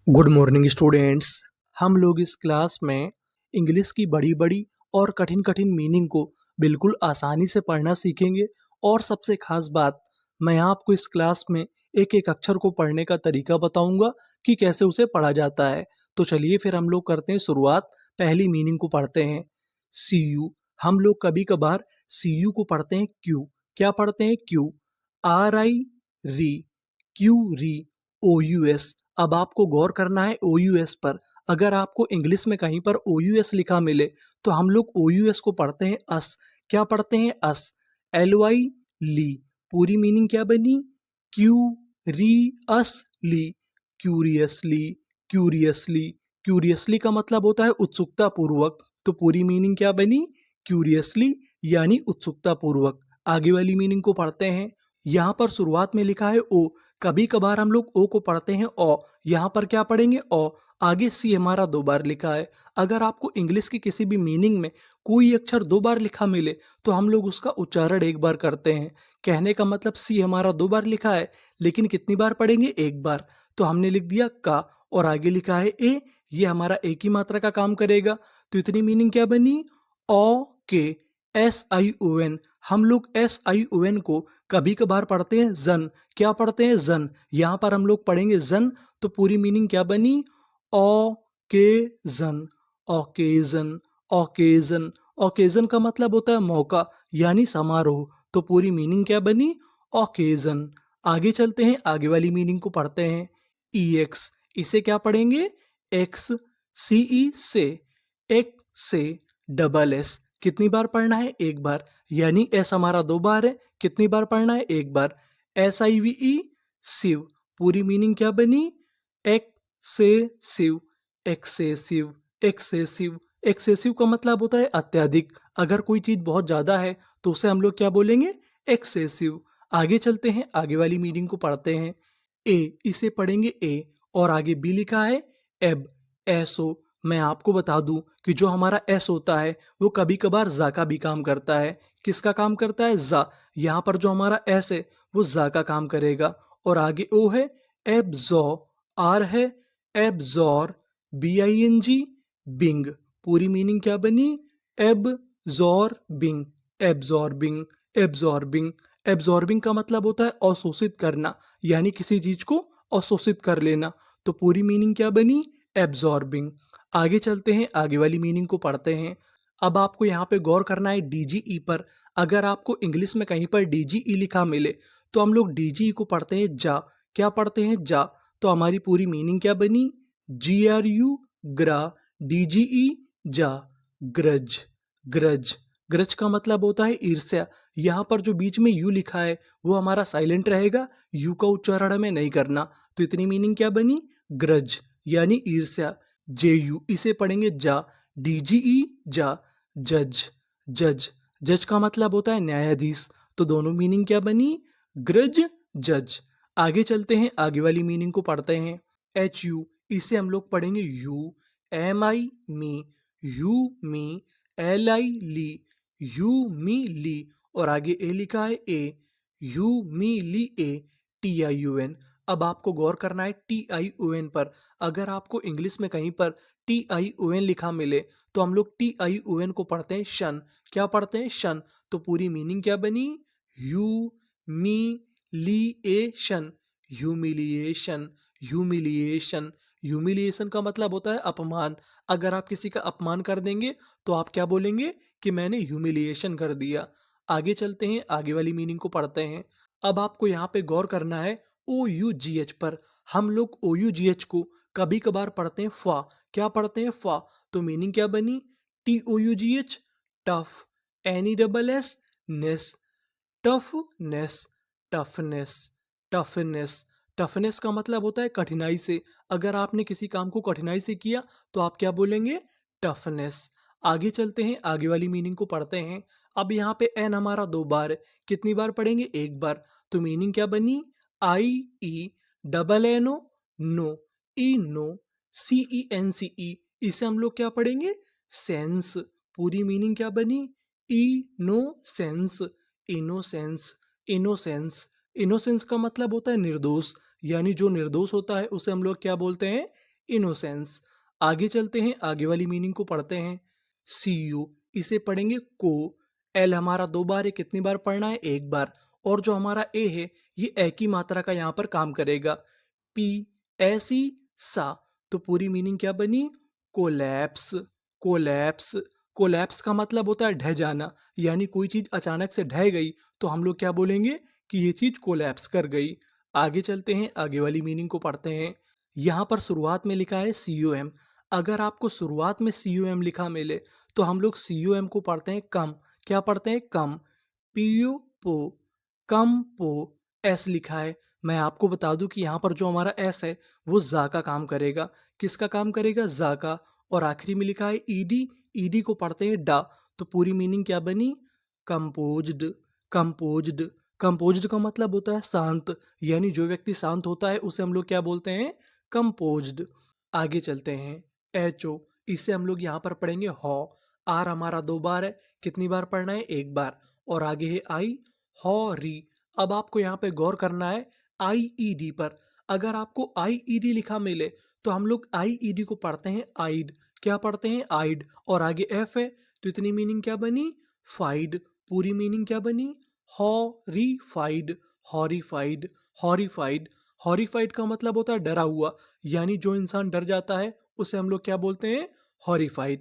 Good morning students. हम लोग इस क्लास में इंग्लिश की बड़ी बड़ी और कठिन कठिन मीनिंग को बिल्कुल आसानी से पढ़ना सीखेंगे। और सबसे खास बात, मैं आपको इस क्लास में एक एक अक्षर को पढ़ने का तरीका बताऊंगा कि कैसे उसे पढ़ा जाता है। तो चलिए फिर हम लोग करते हैं शुरुआत। पहली मीनिंग को पढ़ते हैं, सी यू। हम लोग कभी कभार सी यू को पढ़ते हैं क्यू। क्या पढ़ते हैं? क्यू। आर आई री, क्यू री, ओ यू एस। अब आपको गौर करना है ओ यू एस पर। अगर आपको इंग्लिश में कहीं पर ओ यू एस लिखा मिले तो हम लोग ओ यू एस को पढ़ते हैं अस। क्या पढ़ते हैं? अस। एल वाई ली, पूरी मीनिंग क्या बनी? क्यू री अस ली, क्यूरियसली, क्यूरियसली। क्यूरियसली का मतलब होता है उत्सुकता पूर्वक, तो पूरी मीनिंग क्या बनी? क्यूरियसली यानी उत्सुकता पूर्वक। आगे वाली मीनिंग को पढ़ते हैं। यहाँ पर शुरुआत में लिखा है ओ। कभी कभार हम लोग ओ को पढ़ते हैं ओ। यहाँ पर क्या पढ़ेंगे? ओ। आगे सी हमारा दो बार लिखा है। अगर आपको इंग्लिश की किसी भी मीनिंग में कोई अक्षर दो बार लिखा मिले तो हम लोग उसका उच्चारण एक बार करते हैं। कहने का मतलब सी हमारा दो बार लिखा है, लेकिन कितनी बार पढ़ेंगे? एक बार। तो हमने लिख दिया का, और आगे लिखा है ए। ये हमारा एक ही मात्रा का काम करेगा। तो इतनी मीनिंग क्या बनी? ओ के, एस आई ओ एन। हम लोग एस आई ओ एन को कभी कभार पढ़ते हैं जन। क्या पढ़ते हैं? जन। यहाँ पर हम लोग पढ़ेंगे जन, तो पूरी मीनिंग क्या बनी? Occasion, occasion, occasion. ओकेजन का मतलब होता है मौका यानी समारोह, तो पूरी मीनिंग क्या बनी? ओकेजन। आगे चलते हैं, आगे वाली मीनिंग को पढ़ते हैं। ई एक्स, इसे क्या पढ़ेंगे? एक्स। सीई से, एक से, डबल एस। कितनी बार पढ़ना है? एक बार। यानी एस हमारा दो बार है, कितनी बार पढ़ना है? एक बार। एस आई वी ई, शिव। पूरी मीनिंग क्या बनी? Excessive, excessive, excessive. एक्सेसिव का मतलब होता है अत्यधिक। अगर कोई चीज बहुत ज्यादा है तो उसे हम लोग क्या बोलेंगे? एक्सेसिव। आगे चलते हैं, आगे वाली मीनिंग को पढ़ते हैं। ए, इसे पढ़ेंगे ए, और आगे बी लिखा है एब, एसो। मैं आपको बता दूं कि जो हमारा एस होता है वो कभी कभार जा का भी काम करता है। किसका काम करता है? जा। यहाँ पर जो हमारा एस है वो जा का काम करेगा। और आगे ओ है एब्जॉ, आर है absor, B I N G, bing. पूरी मीनिंग क्या बनी? Absorbing, absorbing, absorbing. एब्जॉर्बिंग का मतलब होता है अवशोषित करना, यानी किसी चीज को अवशोषित कर लेना। तो पूरी मीनिंग क्या बनी? एब्जॉर्बिंग। आगे चलते हैं, आगे वाली मीनिंग को पढ़ते हैं। अब आपको यहाँ पे गौर करना है डीजीई पर। अगर आपको इंग्लिश में कहीं पर डीजीई लिखा मिले तो हम लोग डीजीई को पढ़ते हैं जा। क्या पढ़ते हैं? जा। तो हमारी पूरी मीनिंग क्या बनी? जी आर यू, ग्रा, डीजीई, जा, ग्रज, ग्रज। ग्रज का मतलब होता है ईर्ष्या। यहाँ पर जो बीच में यू लिखा है वो हमारा साइलेंट रहेगा, यू का उच्चारण हमें नहीं करना। तो इतनी मीनिंग क्या बनी? ग्रज यानी ईर्ष्या। जे यू, इसे पढ़ेंगे जा, डीजीई, जा, जज, जज। जज का मतलब होता है न्यायाधीश। तो दोनों मीनिंग क्या बनी? ग्रज, जज। आगे चलते हैं, आगे वाली मीनिंग को पढ़ते हैं। एच यू, इसे हम लोग पढ़ेंगे U, M I mi, U mi, L I li, U mi li, और आगे ए लिखा है A, U mi li A, T I U N. अब आपको गौर करना है टी आई ओ एन पर। अगर आपको इंग्लिश में कहीं पर टी आई ओ एन लिखा मिले तो हम लोग टी आई ओ एन को पढ़ते हैं शन। क्या पढ़ते हैं? शन। तो पूरी मीनिंग क्या बनी? यू मी ली ए शन, ह्यूमिलिएशन, ह्यूमिलिएशन। ह्यूमिलिएशन का मतलब होता है अपमान। अगर आप किसी का अपमान कर देंगे तो आप क्या बोलेंगे? कि मैंने ह्यूमिलिएशन कर दिया। आगे चलते हैं, आगे वाली मीनिंग को पढ़ते हैं। अब आपको यहाँ पे गौर करना है ओ यू जी एच पर। हम लोग ओ यू जी एच को कभी कभार पढ़ते हैं फा। क्या पढ़ते हैं? फा। तो मीनिंग क्या बनी? T O U G H, tough, N E double S, ness, toughness, toughness, toughness. Toughness का मतलब होता है कठिनाई से। अगर आपने किसी काम को कठिनाई से किया तो आप क्या बोलेंगे? टफनेस। आगे चलते हैं, आगे वाली मीनिंग को पढ़ते हैं। अब यहाँ पे एन हमारा दो बार है, कितनी बार पढ़ेंगे? एक बार। तो मीनिंग क्या बनी? I E double N O, no, E no, C E N C E. इसे हम लोग क्या पढ़ेंगे? सेंस। पूरी मीनिंग क्या बनी? E no sense, innocence, innocence. Innocence का मतलब होता है निर्दोष, यानी जो निर्दोष होता है उसे हम लोग क्या बोलते हैं, इनोसेंस। आगे चलते हैं, आगे वाली मीनिंग को पढ़ते हैं। सी यू, इसे पढ़ेंगे को। एल हमारा 2 बार है, कितनी बार पढ़ना है, 1 बार। और जो हमारा ए है ये ए की मात्रा का यहाँ पर काम करेगा। पी, ऐसी, सा, तो पूरी मीनिंग क्या बनी, कोलैप्स। कोलैप्स, कोलैप्स का मतलब होता है ढह जाना, यानी कोई चीज अचानक से ढह गई तो हम लोग क्या बोलेंगे कि ये चीज कोलैप्स कर गई। आगे चलते हैं, आगे वाली मीनिंग को पढ़ते हैं। यहाँ पर शुरुआत में लिखा है सी यू एम। अगर आपको शुरुआत में सी यू एम लिखा मिले तो हम लोग सी यू एम को पढ़ते हैं कम। क्या पढ़ते हैं, कम। पी यू पो, कम पो। एस लिखा है, मैं आपको बता दूं कि यहाँ पर जो हमारा एस है वो जा का काम करेगा। किसका काम करेगा, जा का। और आखिरी में लिखा है ईडी, ईडी को पढ़ते हैं डा। तो पूरी मीनिंग क्या बनी, कंपोज्ड। कंपोज्ड, कंपोज्ड का मतलब होता है शांत, यानी जो व्यक्ति शांत होता है उसे हम लोग क्या बोलते हैं, कंपोज्ड। आगे चलते हैं, एच ओ, इसे हम लोग यहाँ पर पढ़ेंगे हॉ। आर हमारा 2 बार है, कितनी बार पढ़ना है, 1 बार। और आगे है आई, हॉ री। अब आपको यहाँ पे गौर करना है आई ई डी पर। अगर आपको आई ई डी लिखा मिले तो हम लोग आई ई डी को पढ़ते हैं आइड। क्या पढ़ते हैं, आइड। और आगे एफ है तो इतनी मीनिंग क्या बनी, फाइड। पूरी मीनिंग क्या बनी, हॉरीफाइड। Horrified, horrified. हॉरीफाइड का मतलब होता है डरा हुआ, यानी जो इंसान डर जाता है उसे हम लोग क्या बोलते हैं, हॉरीफाइड।